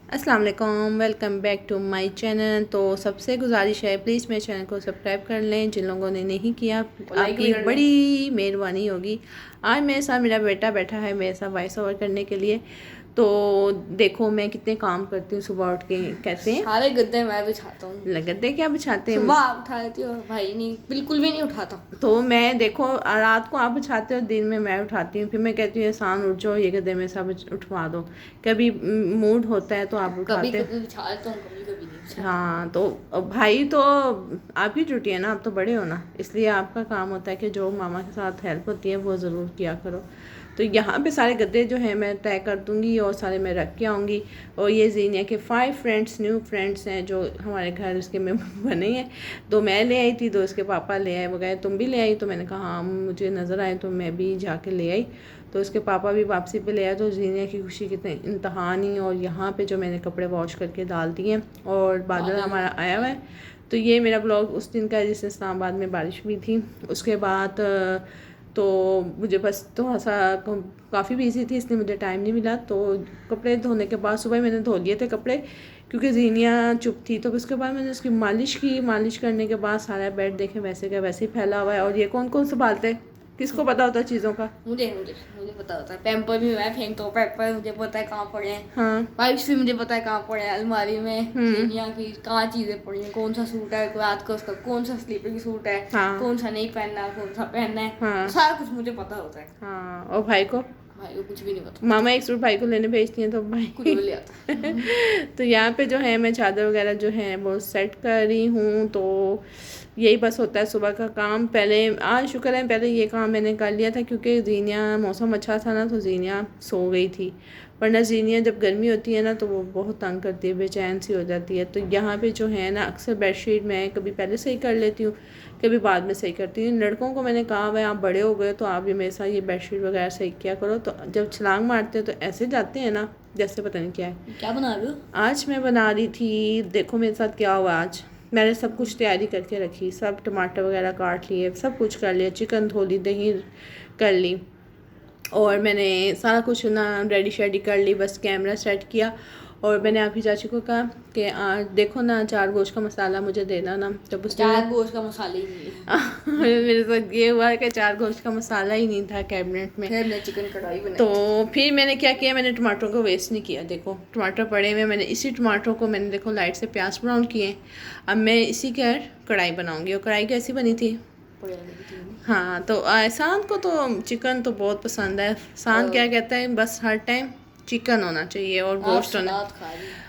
अस्सलाम वालेकुम, welcome back to my channel. तो सबसे गुजारिश है प्लीज़ मेरे चैनल को सब्सक्राइब कर लें। जिन लोगों ने नहीं किया आपकी बड़ी मेहरबानी होगी। आज मेरे साथ मेरा बेटा बैठा है मेरे साथ वॉइस ओवर करने के लिए। तो देखो मैं कितने काम करती हूँ सुबह उठ के। कहते हैं सारे गद्दे मैं बिछाता हूँ। गद्दे क्या बिछाते हैं? सुबह आप उठा लेती हो भाई, नहीं बिल्कुल भी नहीं उठाता। तो मैं देखो रात को आप उठाते हो, दिन में मैं उठाती हूँ। फिर मैं कहती हूँ एहसान उठ जाओ, ये गद्दे में सब उठवा दो। कभी मूड होता है तो आप कभी उठाते कभी बिछा लेता हूँ, कभी कभी नहीं बिछाता। हाँ तो भाई तो आपकी ड्यूटी है ना, आप तो बड़े हो ना, इसलिए आपका काम होता है कि जो मामा के साथ हेल्प होती है वो ज़रूर किया करो। तो यहाँ पे सारे गद्दे जो हैं मैं तय कर दूँगी और सारे मैं रख के आऊँगी। और ये जीनिया के 5 फ्रेंड्स न्यू फ्रेंड्स हैं जो हमारे घर उसके में बने हैं। तो मैं ले आई थी, तो उसके पापा ले आए, वो कहे तुम भी ले आई। तो मैंने कहा हाँ मुझे नज़र आए तो मैं भी जाके ले आई। तो उसके पापा भी वापसी पे ले आए। तो जीनिया की खुशी कितने इंतहा नहीं। और यहाँ पे जो मैंने कपड़े वॉश करके डाल दिए और बादल हमारा आया हुआ है। तो ये मेरा ब्लॉग उस दिन का है जिस इस्लामाबाद में बारिश हुई थी। उसके बाद तो मुझे बस थोड़ा सा काफ़ी बिजी थी इसलिए मुझे टाइम नहीं मिला। तो कपड़े धोने के बाद सुबह मैंने धो लिए थे कपड़े, क्योंकि जीनिया चुप थी। तो उसके बाद मैंने उसकी मालिश की। मालिश करने के बाद सारा बेड देखे वैसे का वैसे ही फैला हुआ है। और ये कौन कौन संभालते हैं? किसको पता होता है चीज़ों का? मुझे मुझे मुझे पता होता है। पैम्पर भी मैं फेंकता हूँ, पैम्पर मुझे पता है कहाँ पड़े हैं। हाँ वाइप्स भी मुझे पता है कहाँ पड़े हैं, अलमारी में हम्म जीनिया की कहाँ चीज़ें पड़ी हैं, कौन सा सूट है रात को, उसका कौन सा स्लीपर की सूट है, हाँ कौन सा नहीं पहनना है, कौन सा पहनना है, हाँ सारा कुछ मुझे पता होता है। हाँ। और भाई को? भाई को कुछ भी नहीं पता, मामा एक सूट भाई को लेने भेजती हैं तो भाई कुछ भी नहीं आता। तो यहाँ पे जो है मैं चादर वगैरह जो है वो सेट कर रही हूँ। तो यही बस होता है सुबह का काम। पहले आज शुक्र है पहले ये काम मैंने कर लिया था, क्योंकि जीनिया मौसम अच्छा था ना तो जीनिया सो गई थी। वरना जीनिया जब गर्मी होती है ना तो वो बहुत तंग करती है, बेचैन सी हो जाती है। तो यहाँ पे जो है ना अक्सर बेडशीट मैं कभी पहले सही कर लेती हूँ, कभी बाद में सही करती हूँ। लड़कों को मैंने कहा भाई आप बड़े हो गए तो आप भी मेरे साथ ये बेडशीट वगैरह सही किया करो। तो जब छलांग मारते हैं तो ऐसे जाते हैं ना जैसे पता नहीं क्या है। क्या बना रही हो? आज मैं बना रही थी, देखो मेरे साथ क्या हुआ। आज मैंने सब कुछ तैयारी करके रखी, सब टमाटर वगैरह काट लिए, सब कुछ कर लिया, चिकन धो ली, दही कर ली, और मैंने सारा कुछ ना रेडी शेडी कर ली। बस कैमरा सेट किया और मैंने आपकी चाची को कहा कि देखो ना 4 गोश्त का मसाला मुझे देना ना। जब उसने 4 गोश्त का मसाला ही नहीं है। मेरे साथ ये हुआ कि 4 गोश्त का मसाला ही नहीं था कैबिनेट में। फिर हमने चिकन कढ़ाई बनाई। तो फिर मैंने क्या किया, मैंने टमाटरों को वेस्ट नहीं किया। देखो टमाटर पड़े हुए, मैंने इसी टमाटरों को मैंने देखो लाइट से प्याज ब्राउन किए। अब मैं इसी का कढ़ाई बनाऊंगी। और कढ़ाई कैसी बनी थी? हाँ तो एहसान को तो चिकन तो बहुत पसंद है। एहसान क्या कहता है बस हर टाइम चिकन होना चाहिए और गोश्त होना।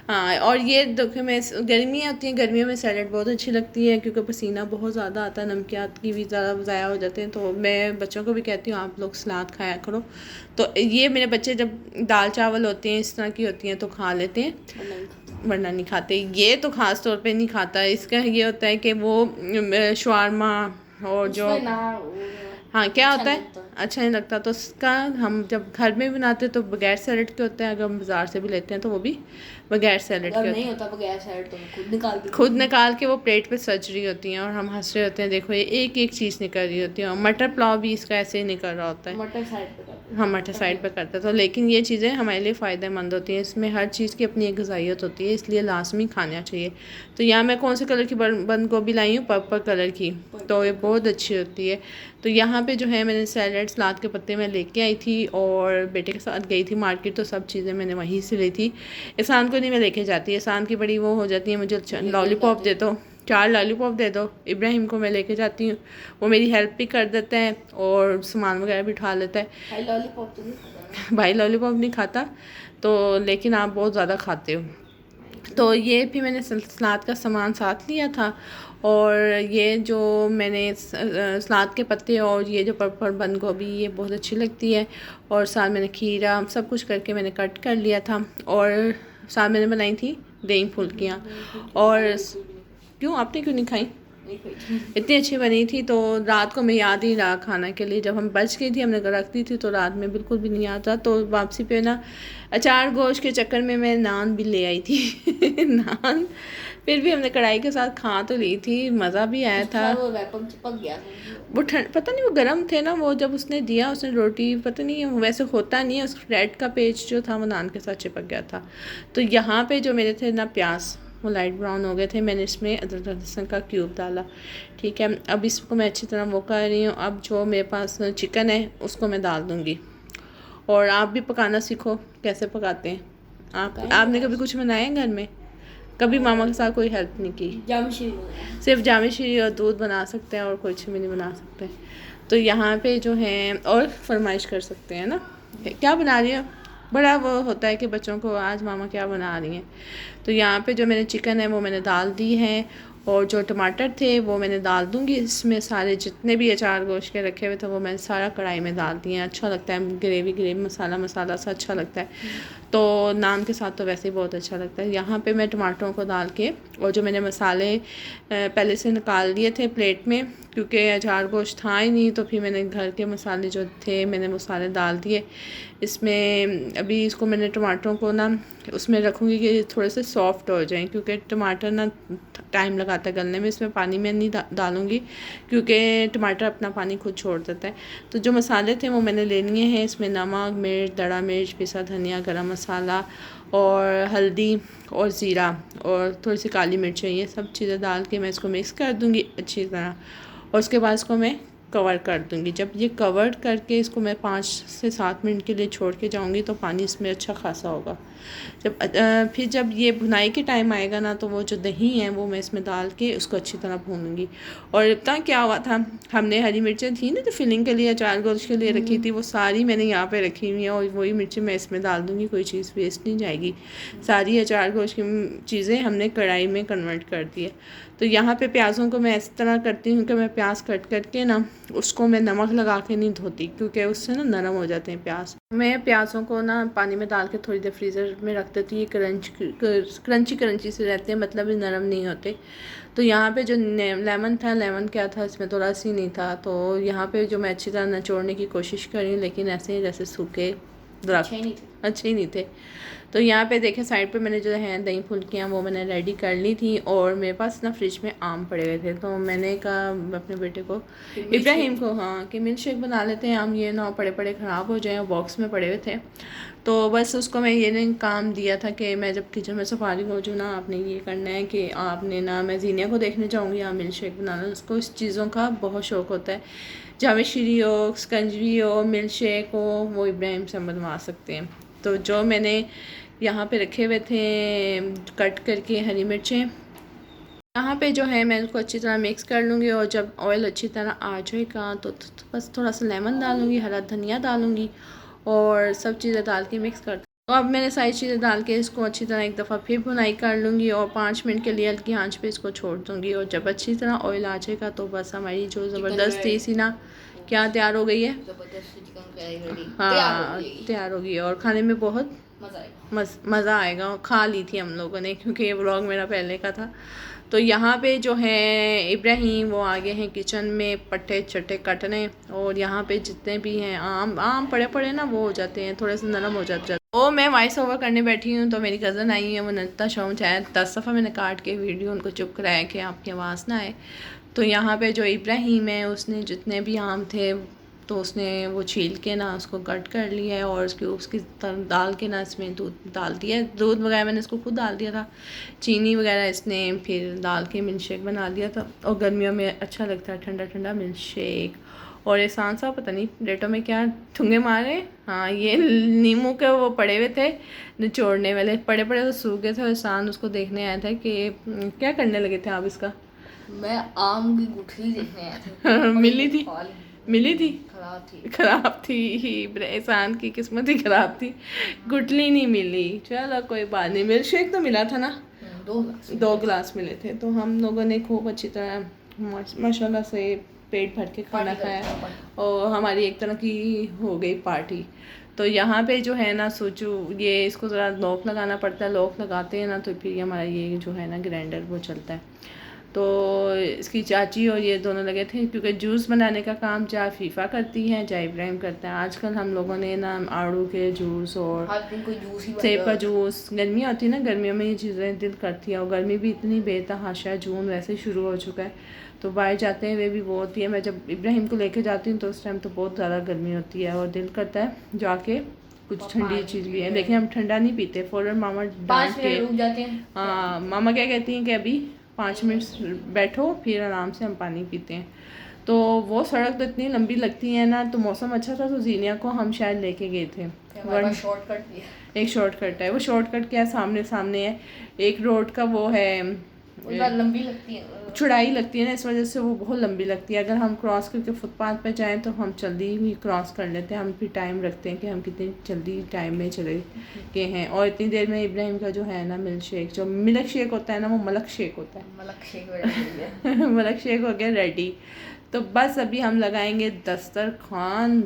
हाँ और ये देखो मैं गर्मियाँ होती हैं, गर्मियों में सैलड बहुत अच्छी लगती है क्योंकि पसीना बहुत ज़्यादा आता है, नमकियात की भी ज़्यादा ज़ाया हो जाते हैं। तो मैं बच्चों को भी कहती हूँ आप लोग सलाद खाया करो। तो ये मेरे बच्चे जब दाल चावल होते हैं इस तरह की होती हैं तो खा लेते हैं, वरना नहीं खाते। ये तो ख़ास तौर पे नहीं खाता। इसका ये होता है कि वो शवारमा और जो हाँ क्या होता है अच्छा नहीं लगता। तो उसका हम जब घर में बनाते तो बगैर सैलड के होते हैं, अगर हम बाज़ार से भी लेते हैं तो वो भी बगैर सैलड के नहीं होता बगैर सैलड, तो मैं खुद निकाल के वो प्लेट पे सज रही होती हैं और हम हंस रहे होते हैं। देखो ये एक एक चीज़ निकल रही होती है। और मटर पुलाव भी इसका ऐसे ही निकल रहा होता है। मटर साइड पे करते हाँ मटर साइड पे करते हैं। तो लेकिन ये चीज़ें हमारे लिए फ़ायदेमंद होती हैं, इसमें हर चीज़ की अपनी एक ग़िज़ाइयत होती है, इसलिए लाजमी खाना चाहिए। तो यहाँ मैं कौन से कलर की बंद गोभी लाई हूँ? पर्पल कलर की, तो ये बहुत अच्छी होती है। तो यहाँ पे जो है मैंने सैलड सलाद के पत्ते मैं लेके आई थी और बेटे के साथ गई थी मार्केट, तो सब चीज़ें मैंने वहीं से ली थी। एहसान को नहीं मैं लेके जाती, एहसान की बड़ी वो हो जाती है मुझे लॉलीपॉप दे दो, 4 लॉलीपॉप दे दो। इब्राहिम को मैं लेके जाती हूँ, वो मेरी हेल्प भी कर देता है और सामान वगैरह भी उठा लेता है। भाई लॉलीपॉप तो नहीं खाता। भाई लॉलीपॉप नहीं खाता तो, लेकिन आप बहुत ज़्यादा खाते हो। तो ये भी मैंने सलाद का सामान साथ लिया था। और ये जो मैंने सलाद के पत्ते और ये जो पर्पल बंद गोभी ये बहुत अच्छी लगती है। और साथ मैंने खीरा सब कुछ करके मैंने कट कर लिया था। और साथ मैंने बनाई थी दही फुल्कियाँ। और क्यों आपने क्यों नहीं खाई? इतनी अच्छी बनी थी। तो रात को मैं याद ही रहा खाना के लिए, जब हम बच गई थी हमने रख दी थी तो रात में बिल्कुल भी नहीं आता। तो वापसी पे ना अचार गोश्त के चक्कर में मैं नान भी ले आई थी नान फिर भी हमने कढ़ाई के साथ खा तो ली थी, मज़ा भी आया था। वो वेपन चिपक गया था। वो ठंड पता नहीं वो गर्म थे ना, वो जब उसने दिया उसने रोटी, पता नहीं वैसे होता नहीं है, उस ब्रेड का पेज जो था वो नान के साथ चिपक गया था। तो यहाँ पे जो मेरे थे ना प्याज वो लाइट ब्राउन हो गए थे, मैंने इसमें अदरक लहसुन का क्यूब डाला। ठीक है, अब इसको मैं अच्छी तरह वो कर रही हूँ। अब जो मेरे पास चिकन है उसको मैं डाल दूँगी। और आप भी पकाना सीखो, कैसे पकाते हैं आपने कभी कुछ बनाया है घर में? कभी मामा के साथ कोई हेल्प नहीं की? सिर्फ जामे शीरी और दूध बना सकते हैं और कुछ भी नहीं बना सकते। तो यहाँ पे जो है और फरमाइश कर सकते हैं ना, क्या बना रही है, बड़ा वो होता है कि बच्चों को आज मामा क्या बना रही हैं। तो यहाँ पे जो मैंने चिकन है वो मैंने डाल दी है, और जो टमाटर थे वो मैंने डाल दूँगी इसमें। सारे जितने भी अचार गोश्त के रखे हुए थे वो मैंने सारा कढ़ाई में डाल दिए हैं। अच्छा लगता है, ग्रेवी ग्रेवी मसाला सा अच्छा लगता है। तो नान के साथ तो वैसे ही बहुत अच्छा लगता है। यहाँ पे मैं टमाटरों को डाल के, और जो मैंने मसाले पहले से निकाल लिए थे प्लेट में, क्योंकि अचार गोश्त था ही नहीं, तो फिर मैंने घर के मसाले जो थे मैंने मसाले डाल दिए इसमें। अभी इसको मैंने टमाटरों को ना उसमें रखूँगी कि थोड़े से सॉफ्ट हो जाएं, क्योंकि टमाटर ना टाइम लगाता है गलने में। इसमें पानी में नहीं डालूँगी क्योंकि टमाटर अपना पानी खुद छोड़ देता है। तो जो मसाले थे वो मैंने ले लिए हैं। इसमें नमक, मिर्च, दड़ा मिर्च, पिसा धनिया, गरम मसाला और हल्दी और ज़ीरा और थोड़ी सी काली मिर्च, ये सब चीज़ें डाल के मैं इसको मिक्स कर दूँगी अच्छी तरह। और उसके बाद इसको मैं कवर कर दूँगी। जब ये कवर करके इसको मैं 5 से 7 मिनट के लिए छोड़ के जाऊँगी तो पानी इसमें अच्छा खासा होगा। फिर जब ये भुनाई के टाइम आएगा ना, तो वो जो दही है वो मैं इसमें डाल के उसको अच्छी तरह भूनूंगी। और पता क्या हुआ था, हमने हरी मिर्चें थी ना तो फिलिंग के लिए अचार गोश्त के लिए रखी थी, वो सारी मैंने यहाँ पे रखी हुई हैं, और वही मिर्चें मैं इसमें डाल दूँगी, कोई चीज़ वेस्ट नहीं जाएगी। सारी अचार गोश्त की चीज़ें हमने कढ़ाई में कन्वर्ट कर दी है। तो यहाँ पे प्याज़ों को मैं इस तरह करती हूँ कि मैं प्याज कट करके ना उसको मैं नमक लगा के नहीं धोती, क्योंकि उससे ना नरम हो जाते हैं प्याज। मैं प्याज़ों को ना पानी में डाल के थोड़ी देर फ्रीज़र में रख देती हूँ, क्रंची से रहते हैं, मतलब नरम नहीं होते। तो यहाँ पे जो लेमन था, लेमन क्या था इसमें, तो रस ही नहीं था। तो यहाँ पे जो मैं अच्छी तरह निचोड़ने की कोशिश कर रही हूँ, लेकिन ऐसे जैसे सूखे दरख्त अच्छे ही नहीं थे। तो यहाँ पे देखें साइड पे मैंने जो है दही फुल्कियाँ वो मैंने रेडी कर ली थी, और मेरे पास ना फ्रिज में आम पड़े हुए थे। तो मैंने कहा अपने बेटे को, इब्राहिम को, हाँ, कि मिल्क शेक बना लेते हैं, आम ये ना पड़े पड़े ख़राब हो जाए, बॉक्स में पड़े हुए थे। तो बस उसको मैं ये काम दिया था कि मैं जब किचन में से फारिग हो जाऊँ ना, आपने ये करना है कि आपने ना, मैं जीनिया को देखने जाऊँगी आप मिल्क शेक बनाना, उसको इस चीज़ों का बहुत शौक़ होता है। जामे शीरी हो, स्कंजवी हो, मिल्क शेक हो, वो इब्राहिम से बनवा सकते हैं। तो जो मैंने यहाँ पे रखे हुए थे कट करके हरी मिर्चें, यहाँ पे जो है मैं उसको अच्छी तरह मिक्स कर लूँगी। और जब ऑयल अच्छी तरह आ जाएगा तो बस थोड़ा सा लेमन डालूँगी, हरा धनिया डालूँगी और सब चीज़ें डाल के मिक्स कर। तो अब मैंने सारी चीज़ें डाल के इसको अच्छी तरह एक दफ़ा फिर भुनाई कर लूँगी और 5 मिनट के लिए हल्की आंच पे इसको छोड़ दूँगी। और जब अच्छी तरह ऑयल आ जाएगा तो बस हमारी जो ज़बरदस्ती सी ना क्या तैयार हो गई है, हाँ तैयार हो गई है। और खाने में बहुत मज़ा आएगा। और खा ली थी हम लोगों ने, क्योंकि ये व्लॉग मेरा पहले का था। तो यहाँ पे जो है इब्राहिम वो आगे हैं किचन में पट्टे चट्टे कटने, और यहाँ पे जितने भी हैं आम पड़े पड़े ना वो हो जाते हैं, थोड़े से नरम हो जाते हैं। तो मैं वॉइस ओवर करने बैठी हूँ, तो मेरी कज़न आई है, वो नत्ता शौम चाहे 10 दफ़ा मैंने काट के वीडियो उनको चुप कराया कि आपकी आवाज़ ना आए। तो यहाँ पे जो इब्राहिम है उसने जितने भी आम थे तो उसने वो छील के ना उसको कट कर लिया है, और उसकी डाल के ना इसमें दूध डाल दिया। दूध वगैरह मैंने इसको खुद डाल दिया था, चीनी वगैरह इसने फिर डाल के मिल्क शेक बना दिया था। और गर्मियों में अच्छा लगता है ठंडा ठंडा मिल्क शेक। और एहसान साहब पता नहीं प्लेटों में क्या ठुंगे मारे, हाँ ये नींबू के वो पड़े हुए थे निचोड़ने वाले, पड़े पड़े तो सूख गए थे। और एहसान उसको देखने आया था कि क्या करने लगे थे आप इसका। मैं आम की गुठली देखने आया था। मिली थी खराब थी एहसान की किस्मत ही खराब थी, गुठली नहीं मिली। चलो कोई बात नहीं, मिल्क शेक तो मिला था ना, 2 गिलास मिले थे। तो हम लोगों ने खूब अच्छी तरह माशाल्लाह से पेट भर के खाना खाया, और हमारी एक तरह की हो गई पार्टी। तो यहाँ पे जो है ना सोचो, ये इसको ज़रा लॉक लगाना पड़ता है, लॉक लगाते हैं ना तो फिर हमारा ये जो है ना ग्राइंडर वो चलता है। तो इसकी चाची और ये दोनों लगे थे, क्योंकि जूस बनाने का काम चाहे फीफा करती हैं चाहे इब्राहिम करता है। आजकल हम लोगों ने ना आड़ू के जूस और हर दिन कोई जूस ही सेब का जूस, गर्मी होती है ना, गर्मियों में ये चीज़ें दिल करती है, और गर्मी भी इतनी बेतहाशा, जून वैसे ही शुरू हो चुका है, तो बाहर जाते हैं वे भी वो होती है। मैं जब इब्राहिम को लेके जाती हूँ तो उस टाइम तो बहुत ज़्यादा गर्मी होती है, और दिल करता है जाके कुछ ठंडी चीज़ भी है, लेकिन हम ठंडा नहीं पीते। फ़ौरन मामा डांट के, रुक जाते हैं। हाँ मामा क्या कहती हैं कि अभी 5 मिनट बैठो फिर आराम से हम पानी पीते हैं। तो वो सड़क तो इतनी लंबी लगती है ना, तो मौसम अच्छा था तो जीनिया को हम शायद लेके गए थे। शॉर्टकट भी है, एक शॉर्टकट है, वो शॉर्टकट क्या है, सामने सामने है, एक रोड का वो है, लंबी लगती है, चौड़ाई लगती है ना, इस वजह से वो बहुत लंबी लगती है। अगर हम क्रॉस करके फुटपाथ पे जाएं तो हम जल्दी ही क्रॉस कर लेते हैं, हम फिर टाइम रखते हैं कि हम कितनी जल्दी टाइम में चले गए हैं। और इतनी देर में इब्राहिम का जो है ना मिल्क शेक, जो मिल्क शेक होता है ना वो मलक शेक होता है, मलक शेक मलक शेक हो गया रेडी। तो बस अभी हम लगाएंगे दस्तरखान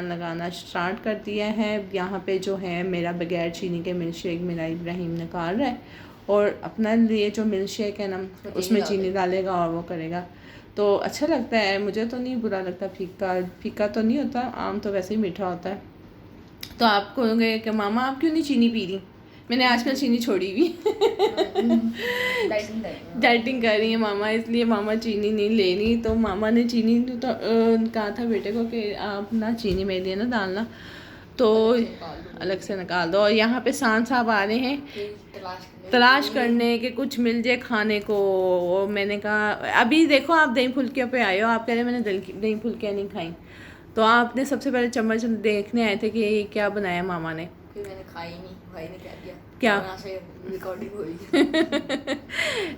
लगाना स्टार्ट कर दिया है। यहाँ पे जो है मेरा बगैर चीनी के मिल्क शेक मेरा इब्राहिम निकाल रहा है, और अपना लिए जो मिल्क शेक है ना उसमें चीनी डालेगा और वो करेगा, तो अच्छा लगता है। मुझे तो नहीं बुरा लगता, फीका तो नहीं होता, आम तो वैसे ही मीठा होता है। तो आप कहोगे कि मामा आप क्यों नहीं चीनी पी रही? मैंने आजकल चीनी छोड़ी हुई डाइटिंग कर रही है मामा, इसलिए मामा चीनी नहीं ले रही। तो मामा ने चीनी तो कहा था बेटे को कि आप ना चीनी मेरे लिए ना डालना, तो अलग से निकाल दो। और यहाँ पे सांस साहब आ रहे हैं तलाश करने के कुछ मिल जाए खाने को। और मैंने कहा अभी देखो आप दही फुल्कियों पे आए हो, आप कह रहे मैंने दही फुल्कियाँ नहीं खाई, तो आपने सबसे पहले चम्मच देखने आए थे कि ये क्या बनाया मामा ने। फिर मैंने खाई नहीं, भाई ने क्या दिया, क्या रिकॉर्डिंग हो रही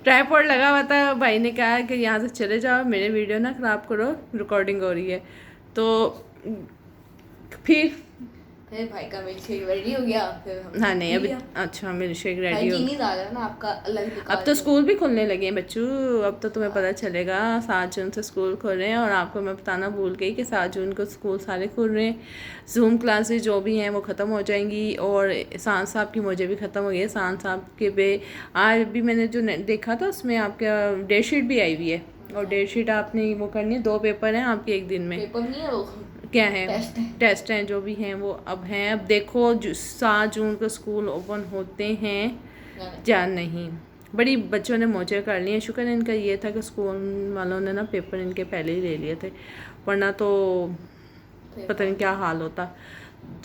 ट्राइपॉड लगा हुआ था, भाई ने कहा कि यहाँ से चले जाओ, मेरे वीडियो ना ख़राब करो, रिकॉर्डिंग हो रही है। तो फिर भाई का मिल्क शेक रेडी हो गया, फिर हाँ नहीं अभी अच्छा मिल्क शेक रेडी हो चीनी डाल रहा ना आपका अलग। अब तो स्कूल भी खुलने लगे हैं बच्चों, अब तो तुम्हें पता चलेगा 7 जून से स्कूल खुल रहे हैं। और आपको मैं बताना भूल गई कि 7 जून को स्कूल सारे खुल रहे हैं, जूम क्लासेस जो भी हैं वो ख़त्म हो जाएंगी। और सांस साहब की मुझे भी ख़त्म हो गई है, सांस साहब के पे आज भी मैंने जो देखा था उसमें आपका डेट शीट भी आई हुई है, और डेट शीट आपने वो करनी है, 2 पेपर हैं आपके एक दिन में। पेपर नहीं है वो, क्या है टेस्ट हैं जो भी हैं वो अब हैं। अब देखो 7 जून को स्कूल ओपन होते हैं या नहीं। बड़ी बच्चों ने मौजे कर लिए, शुक्र है इनका ये था कि स्कूल वालों ने ना पेपर इनके पहले ही ले लिए थे, वरना तो पता नहीं क्या हाल होता।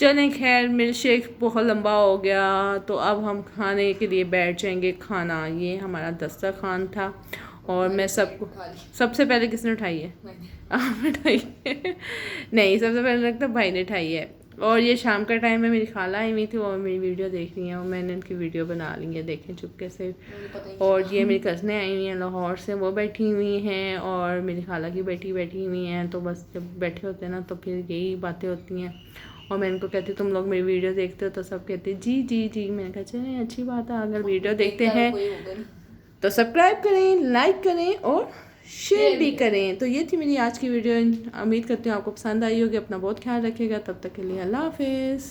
चलें खैर, मिल्क शेक बहुत लंबा हो गया, तो अब हम खाने के लिए बैठ जाएंगे खाना। ये हमारा दस्तरखान था, और मैं सबको सबसे पहले किसने उठाई है? आपने उठाई है? नहीं, सबसे पहले लगता भाई ने उठाई है। और ये शाम का टाइम में मेरी खाला आई हुई थी, और मेरी वीडियो देख रही हैं, और मैंने उनकी वीडियो बना ली है, देखें चुपके से। और ये मेरी कज़नें आई हुई हैं लाहौर से, वो बैठी हुई हैं, और मेरी खाला की बैठी हुई हैं। तो बस जब बैठे होते हैं ना तो फिर यही बातें होती हैं। और मैं इनको कहती तुम लोग मेरी वीडियो देखते हो, तो सब कहते जी जी जी। मैंने कहा चलें अच्छी बात है, अगर वीडियो देखते हैं तो सब्सक्राइब करें, लाइक करें और शेयर भी करें। तो ये थी मेरी आज की वीडियो, उम्मीद करती हूँ आपको पसंद आई होगी। अपना बहुत ख्याल रखिएगा, तब तक के लिए अल्लाह हाफिज़।